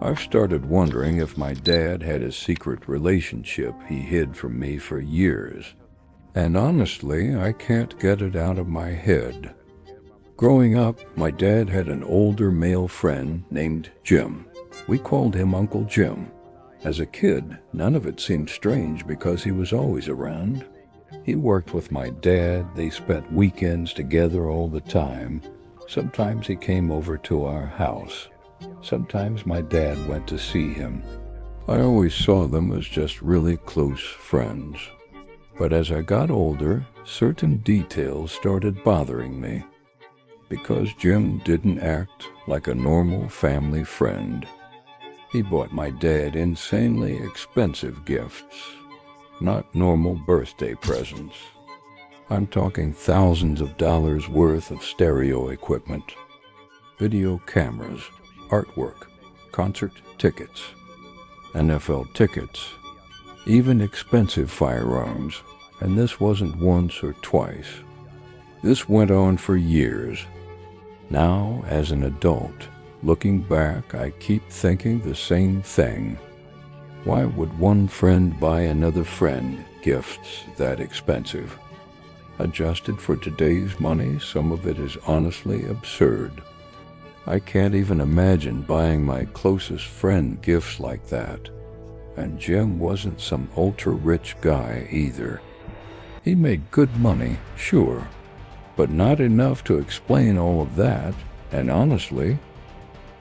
I've started wondering if my dad had a secret relationship he hid from me for years. And honestly, I can't get it out of my head. Growing up, my dad had an older male friend named Jim. We called him Uncle Jim. As a kid, none of it seemed strange because he was always around. He worked with my dad, they spent weekends together all the time. Sometimes he came over to our house. Sometimes my dad went to see him. I always saw them as just really close friends. But as I got older, certain details started bothering me. Because Jim didn't act like a normal family friend. He bought my dad insanely expensive gifts, not normal birthday presents. I'm talking thousands of dollars worth of stereo equipment, video cameras, artwork, concert tickets, NFL tickets, even expensive firearms, and this wasn't once or twice. This went on for years. Now, as an adult, looking back, I keep thinking the same thing. Why would one friend buy another friend gifts that expensive? Adjusted for today's money, some of it is honestly absurd. I can't even imagine buying my closest friend gifts like that. And Jim wasn't some ultra-rich guy either. He made good money, sure, but not enough to explain all of that, and honestly,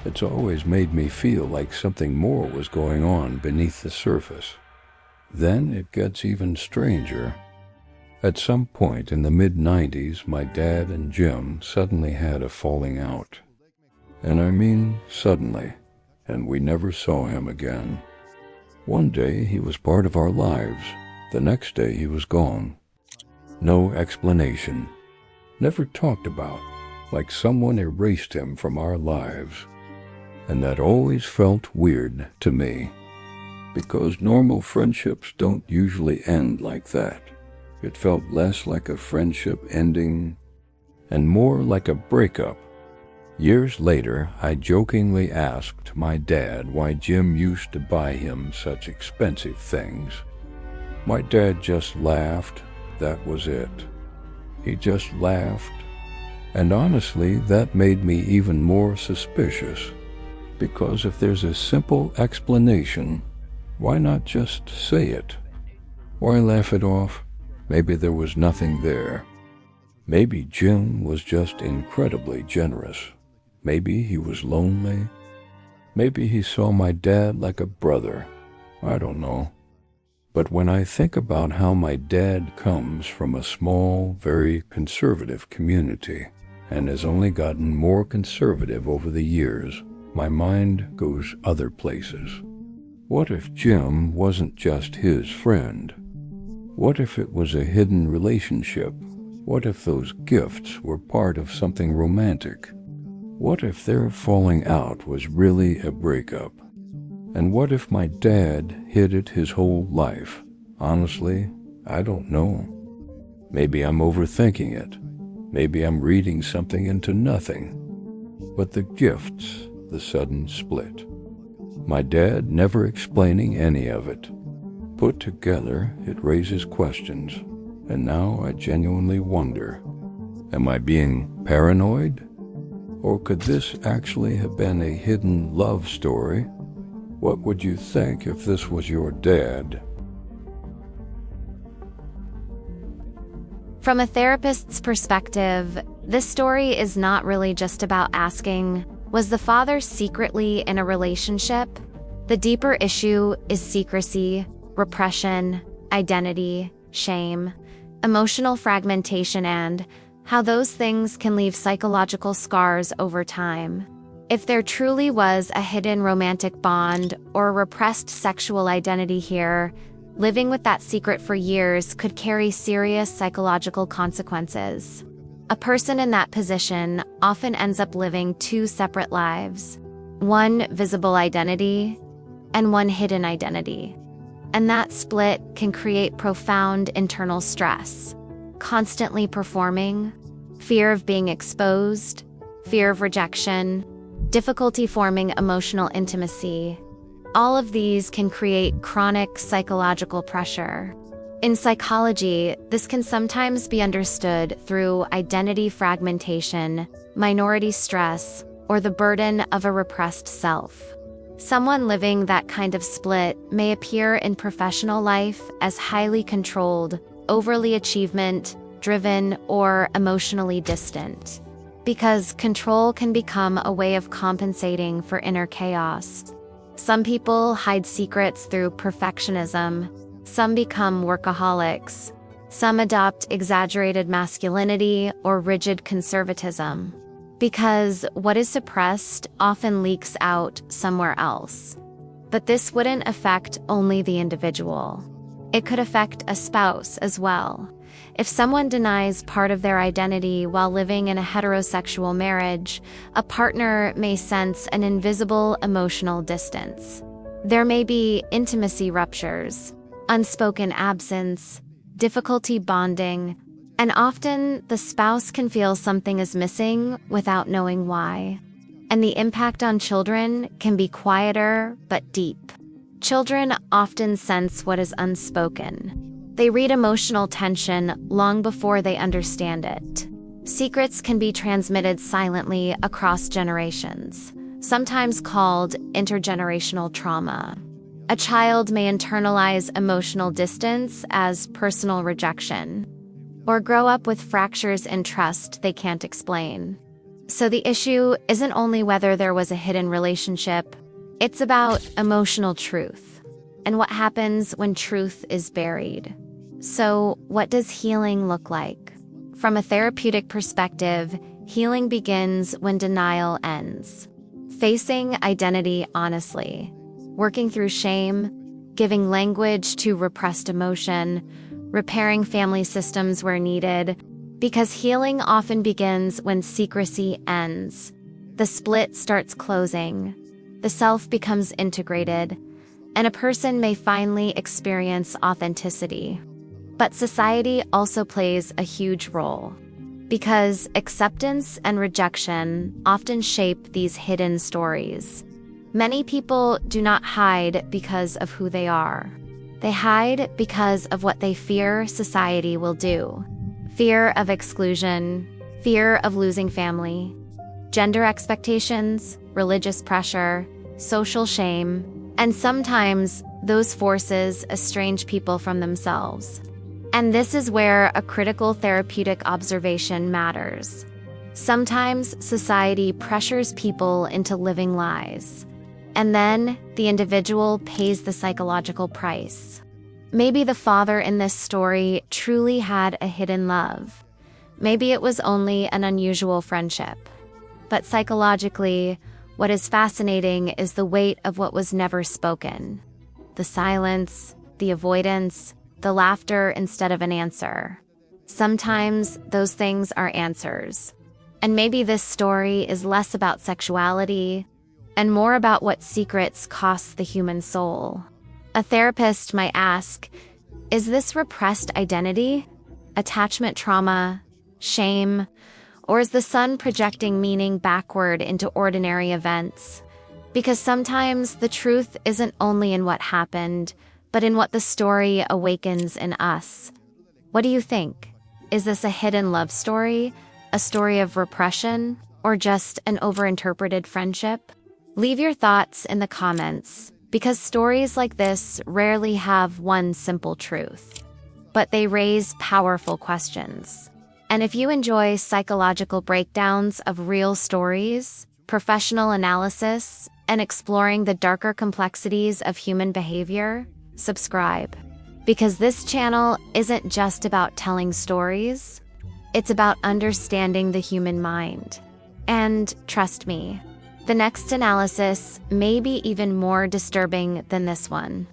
it's always made me feel like something more was going on beneath the surface. Then it gets even stranger. At some point in the mid-90s, my dad and Jim suddenly had a falling out. And I mean suddenly, and we never saw him again. One day he was part of our lives, the next day he was gone. No explanation. Never talked about, like someone erased him from our lives. And that always felt weird to me, because normal friendships don't usually end like that. It felt less like a friendship ending and more like a breakup. Years later, I jokingly asked my dad why Jim used to buy him such expensive things. My dad just laughed. That was it. He just laughed. And honestly, that made me even more suspicious. Because if there's a simple explanation, why not just say it? Why laugh it off? Maybe there was nothing there. Maybe Jim was just incredibly generous. Maybe he was lonely. Maybe he saw my dad like a brother. I don't know. But when I think about how my dad comes from a small, very conservative community and has only gotten more conservative over the years, my mind goes other places. What if Jim wasn't just his friend? What if it was a hidden relationship? What if those gifts were part of something romantic? What if their falling out was really a breakup? And what if my dad hid it his whole life? Honestly, I don't know. Maybe I'm overthinking it. Maybe I'm reading something into nothing. But the gifts, the sudden split. My dad never explaining any of it. Put together, it raises questions. And now I genuinely wonder, am I being paranoid? Or could this actually have been a hidden love story? What would you think if this was your dad? From a therapist's perspective, this story is not really just about asking, was the father secretly in a relationship? The deeper issue is secrecy, repression, identity, shame, emotional fragmentation, and how those things can leave psychological scars over time. If there truly was a hidden romantic bond or a repressed sexual identity here, living with that secret for years could carry serious psychological consequences. A person in that position often ends up living two separate lives, one visible identity and one hidden identity. And that split can create profound internal stress, constantly performing, fear of being exposed, fear of rejection, difficulty forming emotional intimacy. All of these can create chronic psychological pressure. In psychology, this can sometimes be understood through identity fragmentation, minority stress, or the burden of a repressed self. Someone living that kind of split may appear in professional life as highly controlled, overly achievement-driven, or emotionally distant. Because control can become a way of compensating for inner chaos. Some people hide secrets through perfectionism. Some become workaholics. Some adopt exaggerated masculinity or rigid conservatism. Because what is suppressed often leaks out somewhere else. But this wouldn't affect only the individual. It could affect a spouse as well. If someone denies part of their identity while living in a heterosexual marriage, a partner may sense an invisible emotional distance. There may be intimacy ruptures, unspoken absence, difficulty bonding, and often the spouse can feel something is missing without knowing why. And the impact on children can be quieter but deep. Children often sense what is unspoken. They read emotional tension long before they understand it. Secrets can be transmitted silently across generations, sometimes called intergenerational trauma. A child may internalize emotional distance as personal rejection, or grow up with fractures in trust they can't explain. So the issue isn't only whether there was a hidden relationship, it's about emotional truth, and what happens when truth is buried. So, what does healing look like? From a therapeutic perspective, healing begins when denial ends. Facing identity honestly, working through shame, giving language to repressed emotion, repairing family systems where needed, because healing often begins when secrecy ends. The split starts closing, the self becomes integrated, and a person may finally experience authenticity. But society also plays a huge role, because acceptance and rejection often shape these hidden stories. Many people do not hide because of who they are. They hide because of what they fear society will do. Fear of exclusion, fear of losing family, gender expectations, religious pressure, social shame, and sometimes those forces estrange people from themselves. And this is where a critical therapeutic observation matters. Sometimes society pressures people into living lies, and then the individual pays the psychological price. Maybe the father in this story truly had a hidden love. Maybe it was only an unusual friendship. But psychologically, what is fascinating is the weight of what was never spoken. The silence, the avoidance, the laughter instead of an answer. Sometimes those things are answers. And maybe this story is less about sexuality and more about what secrets cost the human soul. A therapist might ask, is this repressed identity, attachment trauma, shame, or is the sun projecting meaning backward into ordinary events? Because sometimes the truth isn't only in what happened, but in what the story awakens in us. What do you think? Is this a hidden love story, a story of repression, or just an overinterpreted friendship? Leave your thoughts in the comments, because stories like this rarely have one simple truth, but they raise powerful questions. And if you enjoy psychological breakdowns of real stories, professional analysis, and exploring the darker complexities of human behavior, subscribe. Because this channel isn't just about telling stories, it's about understanding the human mind. And trust me, the next analysis may be even more disturbing than this one.